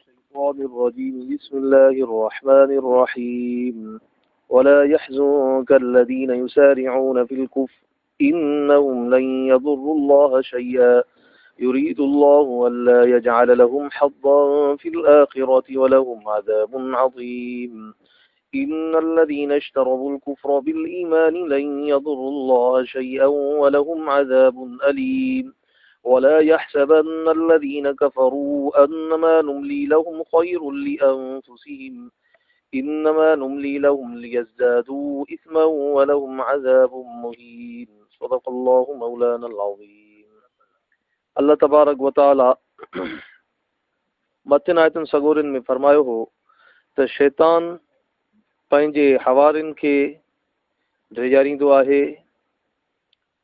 الشيطان الرجيم بسم الله الرحمن الرحيم ولا يحزنك الذين يسارعون في الكفر إنهم لن يضروا الله شيئا يريد الله ألا يجعل لهم حظا في الآخرة ولهم عذاب عظيم إن الذين اشتروا الكفر بالإيمان لن يضروا الله شيئا ولهم عذاب أليم ولا يحسبن الذين كفروا أنما نملي لهم خير لأنفسهم إنما نملي لهم ليزدادوا إثما ولهم عذاب مهين صدق الله مولانا العظيم अल्लाह तबारक व ताला मतिन आयतुनि सगोरनि में फरमायो हो त शैतान पंहिंजे हवारिन खे ड्रेजारींदो आहे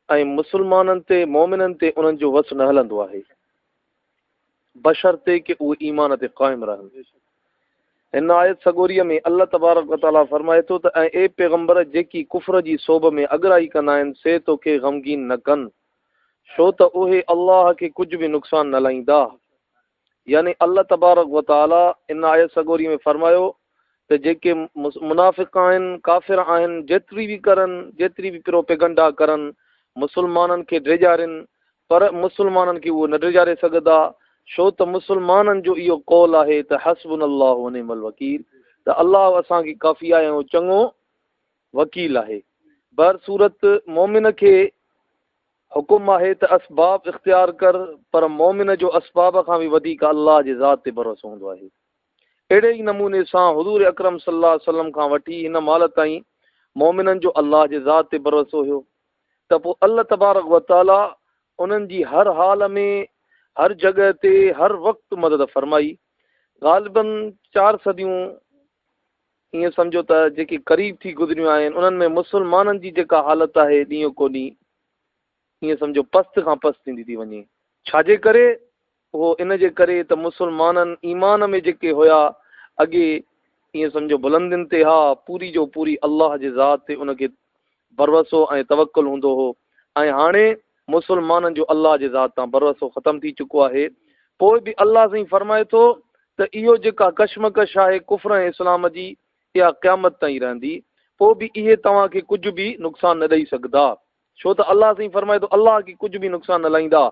ऐं मुस्लमाननि ते मोमिननि ते उन्हनि जो वस न हलंदो आहे बशर्ते कि उहे ईमान ते क़ाइम रहनि। हिन आयत सगोरीअ में अल्लाह तबारक व ताला फरमाए थो त ऐं ए पैगंबर जेकी कुफ्र जी सोभ में अगराई कंदा आहिनि से तोखे ग़मगीन न कनि छो त उहे अल्लाह खे कुझु बि नुक़सान न लाईंदा। यानी अल्लाह तबारक व ताला इन आयत सगोरी में फरमायो त जेके मुनाफ़िक़ आहिनि काफ़िर आहिनि जेतिरी बि करनि जेतिरी बि प्रोपेगंडा करनि मुसलमाननि खे ड्रेजारिन पर मुसलमाननि खे उहो न ड्रेजारे सघंदा छो त मुसलमाननि जो इहो कौल आहे त हस्बुनल्लाहु व निअमल वकील त अल्लाह असांखे काफ़ी आहे ऐं चङो वकील आहे। बर सूरत मोमिन खे हुकुम आहे त असबाब इख्तियार कर पर मोमिन जो असबाब खां बि वधीक अल्लाह जे ज़ात ते भरोसो हूंदो आहे। अहिड़े ई नमूने सां हुज़ूर अकरम सल्लल्लाहु अलैहि वसल्लम खां वठी हिन महिल ताईं मोमिननि जो अल्लाह जे ज़ात ते भरोसो हुयो त पोइ अल्लाह तबारक व ताला उन्हनि जी हर हाल में हर जॻह ते हर वक़्तु मदद फरमाई। ग़ालिबन 4 सदियूं ईअं सम्झो त जेकी क़रीब थी गुज़रियूं आहिनि उन्हनि में मुसलमाननि जी जेका हालत आहे ॾींहों को ॾींहुं ईअं सम्झो पस्त खां पस्त थींदी थी वञे। छाजे करे? उहो इन जे करे त मुसलमाननि ईमान में जेके हुया अॻे ईअं सम्झो बुलंदियुनि ते हा पूरी जो पूरी अल्लाह जे ज़ात ते उनखे भरोसो ऐं तवक्कुल हूंदो हो ऐं हाणे मुसलमाननि जो अल्लाह जे ज़ात तां भरोसो ख़तमु थी चुको आहे। पोइ बि अल्लाह साईं फरमाए थो त इहो जेका कशमकश आहे कुफ्र ऐं इस्लाम जी इहा क़यामत ताईं रहंदी। पोइ बि इहे तव्हांखे कुझु बि नुक़सान न ॾेई सघंदा छो त अल्लाह साईं फरमाए थो अल्लाह खे कुझु बि नुक़सान न लाईंदा।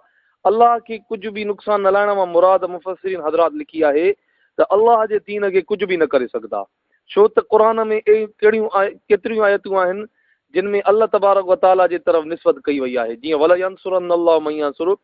अल्लाह खे कुझु बि नुक़सान न लाइण मां मुराद मुफ़स्सिरीन हज़रात लिखी आहे त अल्लाह जे दीन खे कुझु बि न करे सघंदा छो त क़ुर में केतिरियूं आयतूं आहिनि जिन में अल्लाह तबारक व ताला जे तरफ़ निस्बत कई वई आहे। जीअं वला यंसुरन्नल्लाहु मन यंसुरु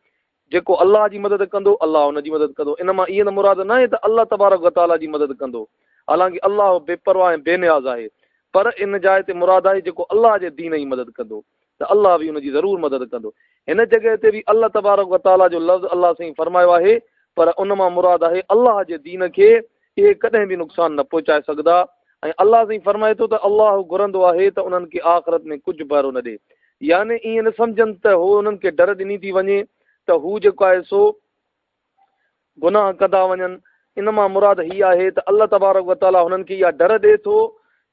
जेको अल्लाह जी मदद कंदो अल्लाह हुनजी मदद कंदो। इन मां इहे न मुराद न आहे त अल्लाह तबारक व ताला जी मदद कंदो हालांकि अल्लाह बेपरवाह ऐं बेनियाज़ आहे पर इन जाइ ते मुराद आहे जेको अल्लाह जे दीन जी मदद कंदो त अल्लाह बि हुनजी ज़रूरु मदद कंदो। हिन जॻह ते बि अल्लाह तबारक व ताला जो लफ़्ज़ अल्लाह साईं फरमायो आहे पर उन मां मुराद आहे अल्लाह जे दीन खे इहे कॾहिं बि नुक़सान न पहुचाए सघंदा ऐं अल्लाह साईं फरमाए थो त अल्लाह घुरंदो आहे त उन्हनि खे आख़िरत में कुझु भरो न ॾे। यानी ईअं न सम्झनि त हू उन्हनि खे डर ॾिनी थी वञे त हू जेको आहे सो गुनाह कंदा वञनि। इन मां मुराद हीअ आहे त अल्लाह तबारक व ताला हुननि खे इहा डर ॾिए थो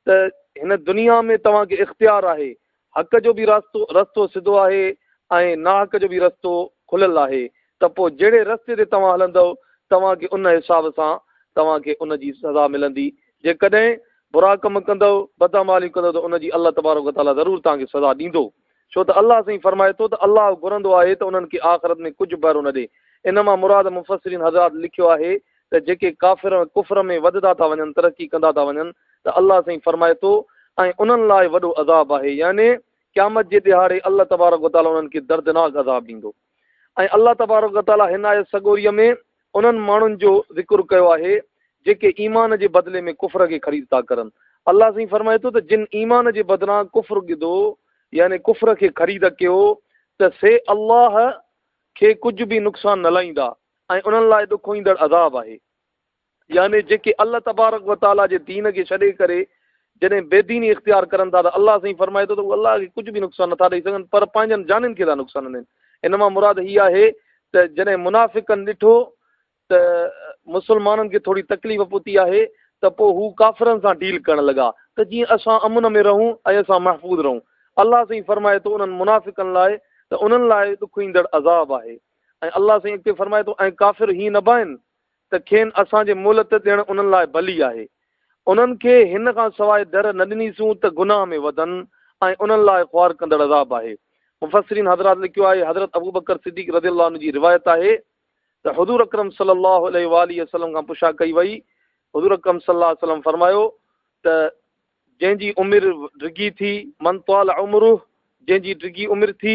त हिन दुनिया में तव्हांखे इख़्तियार आहे हक़ जो बि रस्तो सिधो आहे ऐं नाहक जो बि रस्तो खुलियलु आहे त पोइ जहिड़े रस्ते ते तव्हां हलंदव तव्हांखे उन हिसाब सां तव्हांखे उन जी सज़ा मिलंदी। जेकॾहिं बुरा कमु कंदव बदअमाली कंदव त उनजी अल्लाह तबारक व ताला ज़रूरु तव्हांखे सज़ा ॾींदो छो त अल्लाह साईं फरमाए थो त अल्लाह घुरंदो आहे त उन्हनि खे आख़िरत में कुझु भरो न ॾे। इन मां मुराद मुफ़स्सिरीन हज़रात लिखियो आहे त जेके काफ़िर कुफ्र में वधंदा था वञनि तरक़ी कंदा था वञनि त अल्लाह साईं फरमाए थो ऐं उन्हनि लाइ वॾो अज़ाब आहे। यानी क़यामत जे ॾिहाड़े अल्लाह तबारक व ताला उन्हनि खे दर्दनाक अज़ाब ॾींदो। ऐं अल्लाह तबारक व ताला हिन आयत सगोरीअ में उन्हनि माण्हुनि जो ज़िक्र कयो आहे जेके ईमान जे बदिले में कुफ्र खे ख़रीद था करनि। अल्लाह साईं फरमाए थो त जिन ईमान जे बदिरां कुफ्र गिदो यानी कुफ्र खे ख़रीद कयो त से अल्लाह खे कुझु बि नुक़सान न लाईंदा ऐं उन्हनि लाइ ॾुखो ईंदड़ अज़ाब आहे। यानी जेके अल्लाह तबारक व ताला जे दीन खे छॾे करे जॾहिं बेदीनी इख़्तियार करनि था त अल्लाह साईं फरमाए थो त उहे अल्लाह खे कुझु बि नुक़सान नथा ॾेई सघनि पर पंहिंजनि जानियुनि खे था नुक़सान ॾियनि। इन मां मुराद हीअ आहे त जॾहिं मुनाफ़िक़नि ॾिठो त मुसलमाननि खे थोरी तकलीफ़ पहुती आहे त पोइ हू काफ़िरनि सां डील करणु लॻा त जीअं असां अमन में रहूं ऐं असां महफ़ूज़ रहूं। अल्लाह साईं फरमाए थो उन्हनि मुनाफ़िक़नि लाइ त उन्हनि लाइ ॾुख ईंदड़ अज़ाब आहे। ऐं अल्लाह साईं अॻिते फरमाए थो ऐं काफ़िर हीअं न भाइनि त खेनि असांजे मोहलत ॾियणु उन्हनि लाइ भली आहे। उन्हनि खे हिन खां सवाइ दर न ॾिनीसूं त गुनाह में वधनि ऐं उन्हनि लाइ ख़्वार कंदड़ अज़ाब आहे। मुफ़स्सिरीन हज़रात लिखियो आहे, हज़रत अबू बकर सिद्दीक़ रज़ियल्लाहु अन्हु जी रिवायत आहे त हुज़ूर अकरम सल्लल्लाहु अलैहि वसल्लम खां पुछा कई वई। हुज़ूर अकरम सल्लल्लाहु अलैहि वसल्लम फरमायो त जंहिंजी उमिरि डिघी थी, मन ताल उमिरि, जंहिंजी डिघी उमिरि थी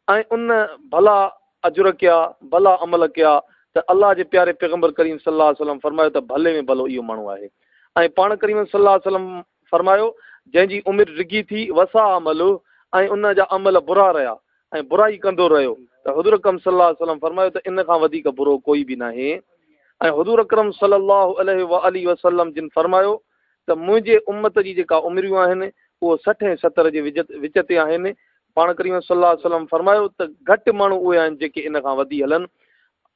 ऐं उन भला अजुर कया, भला अमल कया, त अल्लाह जे प्यारे पैगम्बर करीम सल्लल्लाहु अलैहि वसल्लम फरमायो त भले में भलो इहो माण्हू आहे। ऐं पाण करीम सल्लल्लाहु अलैहि वसल्लम फरमायो जंहिंजी उमिरि डिघी थी, वसा अमल, ऐं उन जा अमल बुरा रहिया ऐं बुराई कंदो रहियो, त हुज़ूर अकरम सल्लल्लाहु अलैहि वसल्लम फरमायो त इन खां वधीक बुरो कोई बि नाहे। ऐं हुज़ूर अकरम सल्लल्लाहु अलैहि वसल्लम जिन फरमायो त मुंहिंजे उम्मत जी जेका उमिरियूं आहिनि उहो 60 ऐं 70 जे विच ते आहिनि। पाण करीम सल्लल्लाहु अलैहि वसल्लम फरमायो त घटि माण्हू उहे आहिनि जेके इन खां वधी हलनि।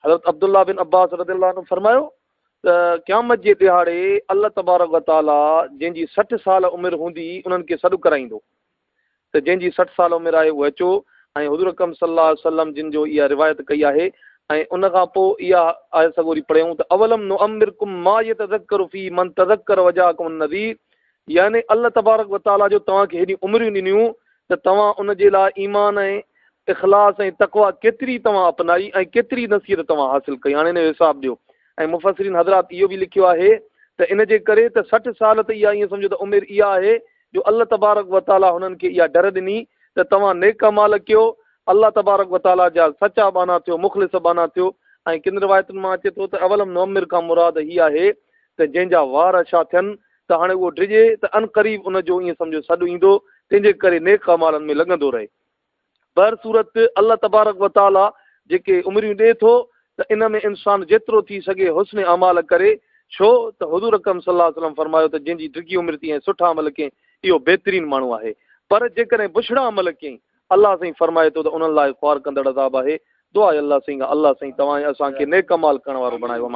हज़रत अब्दुल्लाह बिन अब्बास रज़ियल्लाहु अन्हु फरमायो त क़यामत जे ॾिहाड़े अल्लाह तबारक व तआला जंहिंजी 60 साल उमिरि हूंदी उन्हनि खे सॾु कराईंदो त जंहिंजी 60 साल उमिरि आहे उहो अचो। ऐं हुज़ूर अकरम सल्लल्लाहु अलैहि वसल्लम जिन जो इहा रिवायत कई आहे। ऐं उन खां पोइ इहा आयत सगोरी पढ़ियूं त अवलम नुअम्मिरकुम मा यतज़क्करु फी मन तज़क्कर वजाकुम नज़ीर, यानी अल्लाह तबारक व तआला जो तव्हांखे हेॾी उमिरियूं ॾिनियूं त तव्हां उन जे लाइ ईमान ऐं इख़लास ऐं तक़वा केतिरी तव्हां अपनाई ऐं केतिरी नसीहत तव्हां हासिल कई, हाणे हिन जो हिसाब ॾियो। ऐं मुफ़स्सिरीन हज़रात इहो बि लिखियो आहे त इन जे करे त 60 साल त इहा ईअं सम्झो त उमिरि इहा आहे जो अल्लाह तबारक व तआला हुननि खे इहा डर ॾिनी त तव्हां नेक अमाल कयो, अल्लाह तबारक व तआला जा सचा बाना थियो, मुख़लिस बाना थियो। ऐं किन रिवायतुनि मां अचे थो त अवलम नुअम्मिर खां मुराद हीअ आहे त जंहिंजा वार छा थियनि त हाणे उहो डिॼे त अनक़रीब उनजो ईअं सम्झो सॾु ईंदो, तंहिंजे करे नेक अमालनि में लॻंदो रहे। बर सूरत अल्लाह तबारक व तआला जेके उमिरियूं ॾिए थो त इन में इंसानु जेतिरो थी सघे हुस्न अमाल करे, छो त हुज़ूर अकरम सल्लल्लाहु अलैहि वसल्लम फरमायो त जंहिंजी डिघी उमिरि थी ऐं सुठा अमल कयईं इहो बहितरीनु माण्हू आहे। पर जेकॾहिं बुछड़ा अमल कयईं अल्लाह साईं फरमाए थो त उन्हनि लाइ ख़्वार कंदड़ अज़ाब आहे। दुआ आहे अल्लाह साईं तव्हां असांखे नेक अमाल करण वारो बणायो।